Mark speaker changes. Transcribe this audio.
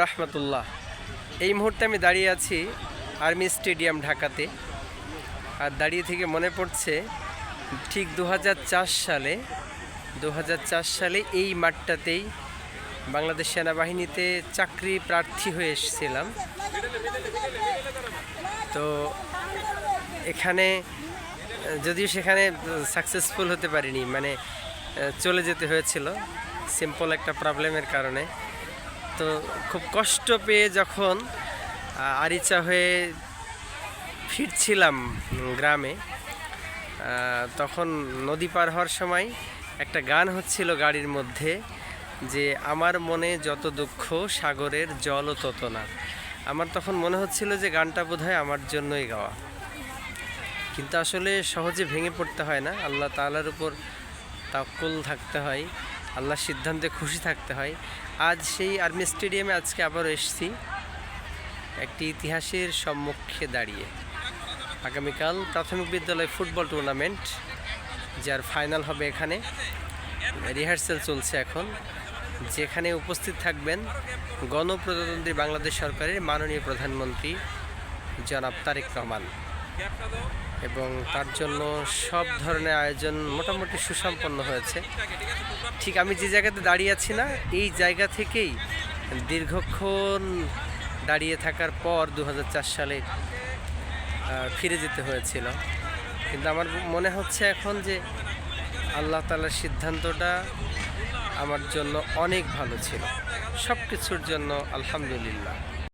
Speaker 1: রহমতুল্লাহ। এই মুহূর্তে আমি দাঁড়িয়ে আছি আর্মি স্টেডিয়াম ঢাকাতে। আর দাঁড়িয়ে থেকে মনে পড়ছে ঠিক 2004 সালে এই মাঠটাতেই বাংলাদেশ সেনাবাহিনীতে চাকরি প্রার্থী হয়ে এসেছিলাম। তো এখানে যদিও সেখানে সাকসেসফুল হতে পারিনি, মানে চলে যেতে হয়েছিল সিম্পল একটা প্রবলেমের কারণে। তো খুব কষ্ট পেয়ে যখন আরিচা হয়ে ফিরছিলাম গ্রামে, তখন নদী পার হওয়ার সময় একটা গান হচ্ছিল গাড়ির মধ্যে, যে আমার মনে যত দুঃখ সাগরের জলও তত না। আমার তখন মনে হচ্ছিল যে গানটা বোধহয় আমার জন্যই গাওয়া, কিন্তু আসলে সহজে ভেঙে পড়তে হয় না, আল্লাহ তাআলার উপর তাওয়াক্কুল থাকতে হয়, আল্লাহর সিদ্ধান্তে খুশি থাকতে হয়। আজ সেই আর্মি স্টেডিয়ামে আজকে আবারও এসেছি একটি ইতিহাসের সম্মুখে দাঁড়িয়ে। আগামীকাল প্রাথমিক বিদ্যালয় ফুটবল টুর্নামেন্ট, যার ফাইনাল হবে এখানে। রিহার্সেল চলছে এখন, যেখানে উপস্থিত থাকবেন গণপ্রজাতন্ত্রী বাংলাদেশ সরকারের মাননীয় প্রধানমন্ত্রী জনাব তারেক রহমান, এবং তার জন্য সব ধরনের আয়োজন মোটামুটি সুসম্পন্ন হয়েছে। ঠিক আমি যে জায়গাতে দাঁড়িয়ে আছি না, এই জায়গা থেকেই দীর্ঘক্ষণ দাঁড়িয়ে থাকার পর 2004 সালে ফিরে যেতে হয়েছিল। কিন্তু আমার মনে হচ্ছে এখন যে আল্লাহ তাআলার সিদ্ধান্তটা আমার জন্য অনেক ভালো ছিল। সব কিছুর জন্য আলহামদুলিল্লাহ।